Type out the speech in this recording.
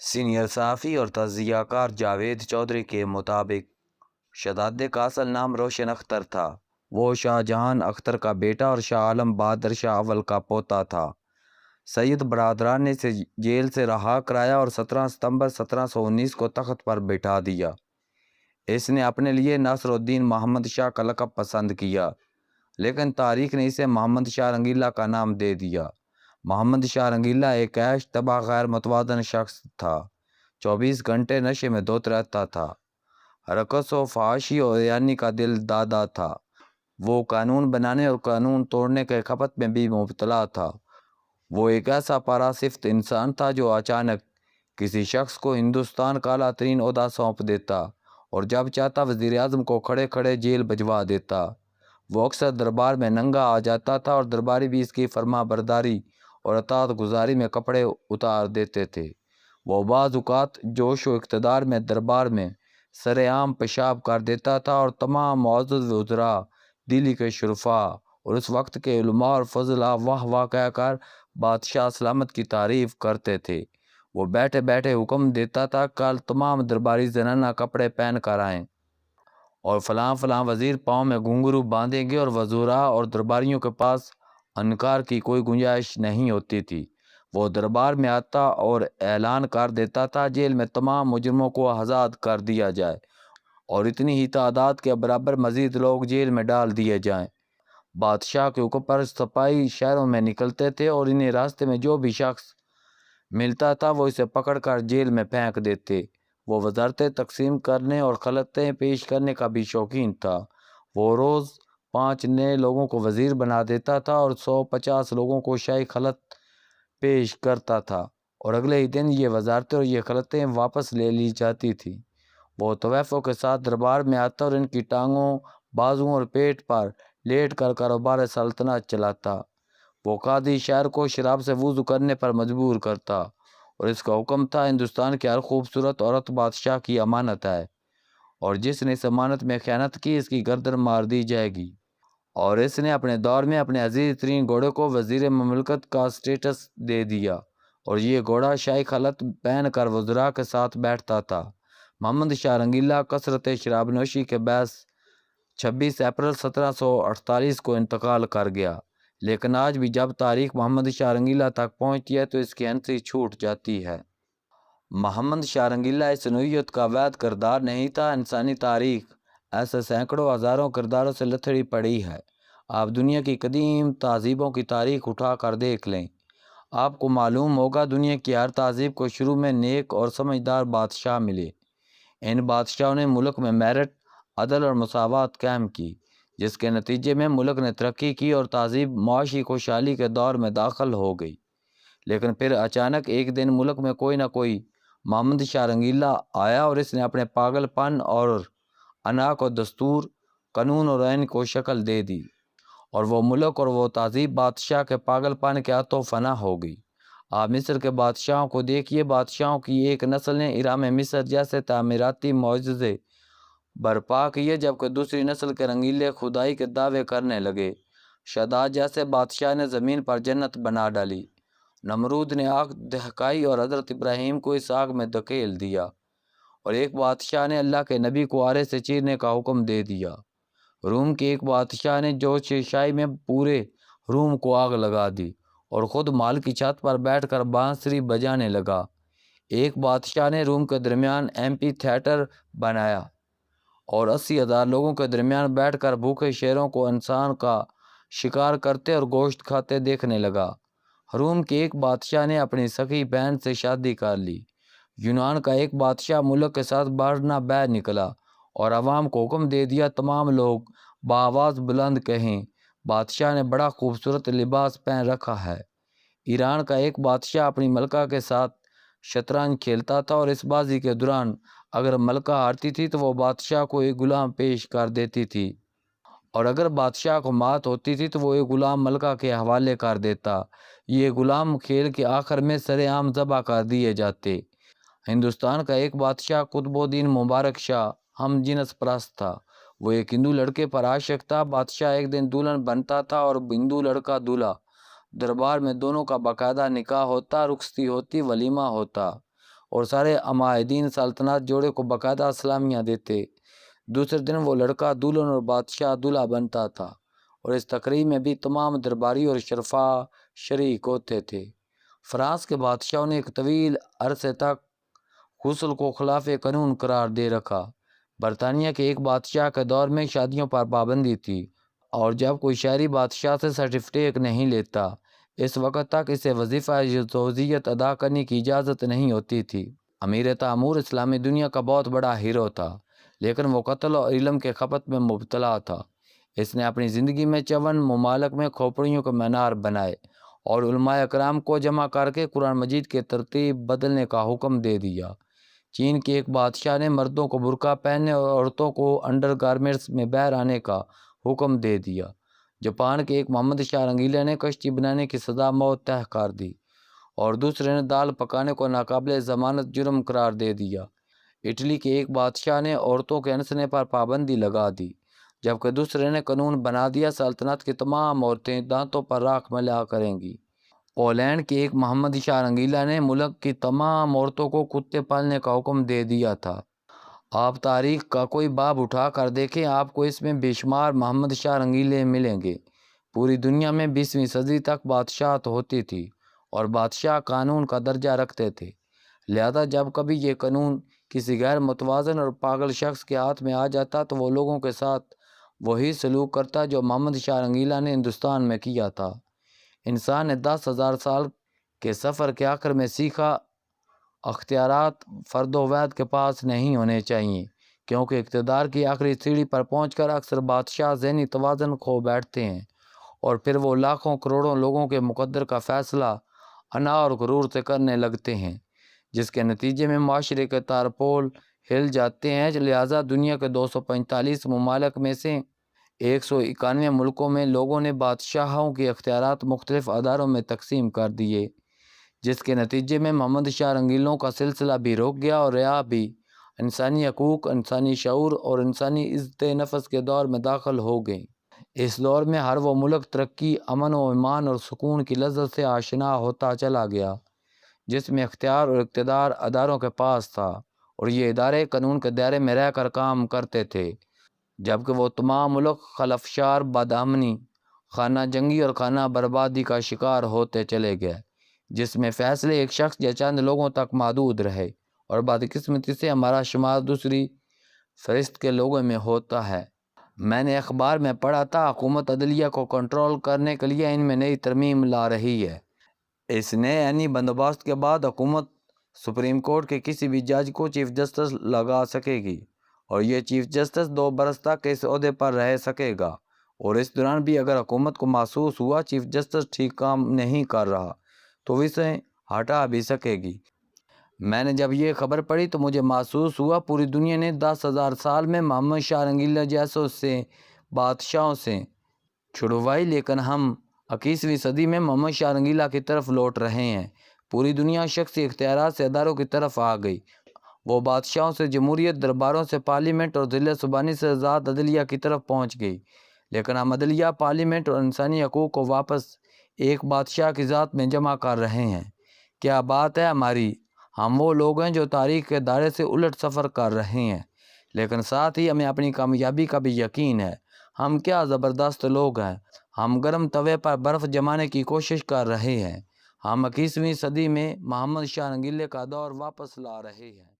Senior صحافی اور تجزیہ کار جاوید چودھری کے مطابق شہزادے کا اصل نام روشن اختر تھا۔ وہ شاہ جہان اختر کا بیٹا اور شاہ عالم بہادر شاہ اول کا پوتا تھا۔ سید برادران نے اسے جیل سے رہا کرایا اور 17 ستمبر 1719 کو تخت پر بٹھا دیا۔ اس نے اپنے لیے ناصر الدین محمد شاہ کا لقب پسند کیا، لیکن تاریخ نے اسے محمد شاہ رنگیلا کا نام دے دیا۔ محمد شاہ رنگیلا ایک عیش تباہ غیر متوازن شخص تھا۔ 24 گھنٹے نشے میں دھت رہتا تھا۔ رقص و فحاشی اور یعنی کا دل دادا تھا۔ وہ قانون بنانے اور قانون توڑنے کے خپت میں بھی مبتلا تھا۔ وہ ایک ایسا پراسفت انسان تھا جو اچانک کسی شخص کو ہندوستان کا اعلیٰ ترین عہدہ سونپ دیتا اور جب چاہتا وزیر اعظم کو کھڑے کھڑے جیل بھجوا دیتا۔ وہ اکثر دربار میں ننگا آ جاتا تھا اور درباری بھی اس کی فرما برداری اور اطاعت گزاری میں کپڑے اتار دیتے تھے۔ وہ بعض اوقات جوش و اقتدار میں دربار میں سر عام پیشاب کر دیتا تھا اور تمام معزز وزراء، دلی کے شرفاء اور اس وقت کے علماء اور فضلاء واہ واہ کہہ کر بادشاہ سلامت کی تعریف کرتے تھے۔ وہ بیٹھے بیٹھے حکم دیتا تھا کل تمام درباری زنانہ کپڑے پہن کر آئیں اور فلاں فلاں وزیر پاؤں میں گھنگرو باندھیں گے، اور وزراء اور درباریوں کے پاس انکار کی کوئی گنجائش نہیں ہوتی تھی۔ وہ دربار میں آتا اور اعلان کر دیتا تھا جیل میں تمام مجرموں کو آزاد کر دیا جائے اور اتنی ہی تعداد کے برابر مزید لوگ جیل میں ڈال دیے جائیں۔ بادشاہ کے حکم پر سپاہی شہروں میں نکلتے تھے اور انہیں راستے میں جو بھی شخص ملتا تھا وہ اسے پکڑ کر جیل میں پھینک دیتے۔ وہ وزارتیں تقسیم کرنے اور خلعتیں پیش کرنے کا بھی شوقین تھا۔ وہ روز 5 نئے لوگوں کو وزیر بنا دیتا تھا اور 150 لوگوں کو شاہی خلعت پیش کرتا تھا، اور اگلے ہی دن یہ وزارتیں اور یہ خلعتیں واپس لے لی جاتی تھیں۔ وہ طوائفوں کے ساتھ دربار میں آتا اور ان کی ٹانگوں، بازوؤں اور پیٹ پر لیٹ کر کاروبار سلطنت چلاتا۔ وہ قاضی شہر کو شراب سے وضو کرنے پر مجبور کرتا اور اس کا حکم تھا ہندوستان کی ہر خوبصورت عورت بادشاہ کی امانت ہے اور جس نے اس امانت میں خیانت کی اس کی گردن مار دی جائے گی۔ اور اس نے اپنے دور میں اپنے عزیز ترین گھوڑے کو وزیر مملکت کا سٹیٹس دے دیا اور یہ گھوڑا شاہی خلعت پہن کر وزراء کے ساتھ بیٹھتا تھا۔ محمد شاہ رنگیلا کثرت شراب نوشی کے باعث 26 اپریل 1748 کو انتقال کر گیا، لیکن آج بھی جب تاریخ محمد شاہ رنگیلا تک پہنچتی ہے تو اس کی ہنسی چھوٹ جاتی ہے۔ محمد شاہ رنگیلا اس نوعیت کا واحد کردار نہیں تھا۔ انسانی تاریخ ایسے سینکڑوں ہزاروں کرداروں سے لتھڑی پڑی ہے۔ آپ دنیا کی قدیم تہذیبوں کی تاریخ اٹھا کر دیکھ لیں، آپ کو معلوم ہوگا دنیا کی ہر تہذیب کو شروع میں نیک اور سمجھدار بادشاہ ملے۔ ان بادشاہوں نے ملک میں میرٹ، عدل اور مساوات قائم کی، جس کے نتیجے میں ملک نے ترقی کی اور تہذیب معاشی خوشحالی کے دور میں داخل ہو گئی۔ لیکن پھر اچانک ایک دن ملک میں کوئی نہ کوئی محمد شاہ رنگیلا آیا اور اس نے اپنے پاگل پن اور انا کو دستور، قانون اور آئین کو شکل دے دی، اور وہ ملک اور وہ تہذیب بادشاہ کے پاگل پن کے ہاتھوں فنا ہو گئی۔ آپ مصر کے بادشاہوں کو دیکھیے، بادشاہوں کی ایک نسل نے اہرام مصر جیسے تعمیراتی معجزے برپا کیے، جبکہ دوسری نسل کے رنگیلے خدائی کے دعوے کرنے لگے۔ شداد جیسے بادشاہ نے زمین پر جنت بنا ڈالی، نمرود نے آگ دہکائی اور حضرت ابراہیم کو اس آگ میں دھکیل دیا، اور ایک بادشاہ نے اللہ کے نبی کو آرے سے چیرنے کا حکم دے دیا۔ روم کے ایک بادشاہ نے جوش شاہی میں پورے روم کو آگ لگا دی اور خود محل کی چھت پر بیٹھ کر بانسری بجانے لگا۔ ایک بادشاہ نے روم کے درمیان ایمپی تھیٹر بنایا اور 80,000 لوگوں کے درمیان بیٹھ کر بھوکے شیروں کو انسان کا شکار کرتے اور گوشت کھاتے دیکھنے لگا۔ روم کے ایک بادشاہ نے اپنی سکی بہن سے شادی کر لی۔ یونان کا ایک بادشاہ ملک کے ساتھ برنابے نکلا اور عوام کو حکم دے دیا تمام لوگ بآواز بلند کہیں بادشاہ نے بڑا خوبصورت لباس پہن رکھا ہے۔ ایران کا ایک بادشاہ اپنی ملکہ کے ساتھ شطرنج کھیلتا تھا اور اس بازی کے دوران اگر ملکہ ہارتی تھی تو وہ بادشاہ کو ایک غلام پیش کر دیتی تھی، اور اگر بادشاہ کو مات ہوتی تھی تو وہ ایک غلام ملکہ کے حوالے کر دیتا۔ یہ غلام کھیل کے آخر میں سر عام ذبح کر دیے جاتے۔ ہندوستان کا ایک بادشاہ قطب الدین مبارک شاہ ہم جنس پرست تھا۔ وہ ایک ہندو لڑکے پر عاشق تھا۔ بادشاہ ایک دن دلہن بنتا تھا اور ہندو لڑکا دولہا۔ دربار میں دونوں کا باقاعدہ نکاح ہوتا، رخصتی ہوتی، ولیمہ ہوتا۔ اور سارے عمائدین سلطنت جوڑے کو باقاعدہ اسلامیہ دیتے۔ دوسرے دن وہ لڑکا دلہن اور بادشاہ دولہا بنتا تھا، اور اس تقریب میں بھی تمام درباری اور شرفاء شریک ہوتے تھے۔ فرانس کے بادشاہوں نے ایک طویل عرصے تک غسل کو خلاف قانون قرار دے رکھا۔ برطانیہ کے ایک بادشاہ کے دور میں شادیوں پر پابندی تھی، اور جب کوئی شہری بادشاہ سے سرٹیفکیٹ نہیں لیتا، اس وقت تک اسے وظیفہ زوجیت ادا کرنے کی اجازت نہیں ہوتی تھی۔ امیر تیمور اسلامی دنیا کا بہت بڑا ہیرو تھا، لیکن وہ قتل اور علم کے خپت میں مبتلا تھا۔ اس نے اپنی زندگی میں 54 ممالک میں کھوپڑیوں کے مینار بنائے اور علماء اکرام کو جمع کر کے قرآن مجید کی ترتیب بدلنے کا حکم دے دیا۔ چین کے ایک بادشاہ نے مردوں کو برقع پہننے اور عورتوں کو انڈر گارمنٹس میں باہر آنے کا حکم دے دیا۔ جاپان کے ایک محمد شاہ رنگیلا نے کشتی بنانے کی سزا موت طے کر دی، اور دوسرے نے دال پکانے کو ناقابل ضمانت جرم قرار دے دیا۔ اٹلی کے ایک بادشاہ نے عورتوں کے انسنے پر پابندی لگا دی، جبکہ دوسرے نے قانون بنا دیا سلطنت کی تمام عورتیں دانتوں پر راکھ ملا کریں گی۔ پولینڈ کے ایک محمد شاہ رنگیلا نے ملک کی تمام عورتوں کو کتے پالنے کا حکم دے دیا تھا۔ آپ تاریخ کا کوئی باب اٹھا کر دیکھیں، آپ کو اس میں بے شمار محمد شاہ رنگیلے ملیں گے۔ پوری دنیا میں 20ویں صدی تک بادشاہت ہوتی تھی، اور بادشاہ قانون کا درجہ رکھتے تھے، لہذا جب کبھی یہ قانون کسی غیر متوازن اور پاگل شخص کے ہاتھ میں آ جاتا تو وہ لوگوں کے ساتھ وہی سلوک کرتا جو محمد شاہ رنگیلا نے ہندوستان میں کیا تھا۔ انسان نے 10,000 سال کے سفر کے آخر میں سیکھا، اختیارات فرد و واحد کے پاس نہیں ہونے چاہیے، کیونکہ اقتدار کی آخری سیڑھی پر پہنچ کر اکثر بادشاہ ذہنی توازن کھو بیٹھتے ہیں، اور پھر وہ لاکھوں کروڑوں لوگوں کے مقدر کا فیصلہ انا اور غرور سے کرنے لگتے ہیں، جس کے نتیجے میں معاشرے کے تارپول ہل جاتے ہیں۔ لہٰذا دنیا کے 245 ممالک میں سے 191 ملکوں میں لوگوں نے بادشاہوں کے اختیارات مختلف اداروں میں تقسیم کر دیے، جس کے نتیجے میں محمد شاہ رنگیلوں کا سلسلہ بھی رک گیا، اور رعایا بھی انسانی حقوق، انسانی شعور اور انسانی عزت نفس کے دور میں داخل ہو گئیں۔ اس دور میں ہر وہ ملک ترقی، امن و ایمان اور سکون کی لذت سے آشنا ہوتا چلا گیا جس میں اختیار اور اقتدار اداروں کے پاس تھا، اور یہ ادارے قانون کے دائرے میں رہ کر کام کرتے تھے، جبکہ وہ تمام ملک خلفشار، بدامنی، خانہ جنگی اور خانہ بربادی کا شکار ہوتے چلے گئے، جس میں فیصلے ایک شخص یا چند لوگوں تک محدود رہے، اور بدقسمتی سے ہمارا شمار دوسری فہرست کے لوگوں میں ہوتا ہے۔ میں نے اخبار میں پڑھا تھا حکومت عدلیہ کو کنٹرول کرنے کے لیے ان میں نئی ترمیم لا رہی ہے۔ اس نئے آئینی بندوبست کے بعد حکومت سپریم کورٹ کے کسی بھی جج کو چیف جسٹس لگا سکے گی، اور یہ چیف جسٹس 2 برس تک اس عہدے پر رہ سکے گا، اور اس دوران بھی اگر حکومت کو محسوس ہوا چیف جسٹس ٹھیک کام نہیں کر رہا تو وہ اسے ہٹا بھی سکے گی۔ میں نے جب یہ خبر پڑھی تو مجھے محسوس ہوا پوری دنیا نے 10,000 سال میں محمد شاہ رنگیلا جیسوں سے بادشاہوں سے چھڑوائی، لیکن ہم 21ویں صدی میں محمد شاہ رنگیلا کی طرف لوٹ رہے ہیں۔ پوری دنیا شخصی اختیارات سے اداروں کی طرف آ گئی، وہ بادشاہوں سے جمہوریت، درباروں سے پارلیمنٹ اور ذلت زبانی سے آزاد عدلیہ کی طرف پہنچ گئی، لیکن ہم عدلیہ، پارلیمنٹ اور انسانی حقوق کو واپس ایک بادشاہ کی ذات میں جمع کر رہے ہیں۔ کیا بات ہے ہماری! ہم وہ لوگ ہیں جو تاریخ کے دائرے سے الٹ سفر کر رہے ہیں، لیکن ساتھ ہی ہمیں اپنی کامیابی کا بھی یقین ہے۔ ہم کیا زبردست لوگ ہیں! ہم گرم توے پر برف جمانے کی کوشش کر رہے ہیں۔ ہم 21ویں صدی میں محمد شاہ رنگیلے کا دور واپس لا رہے ہیں۔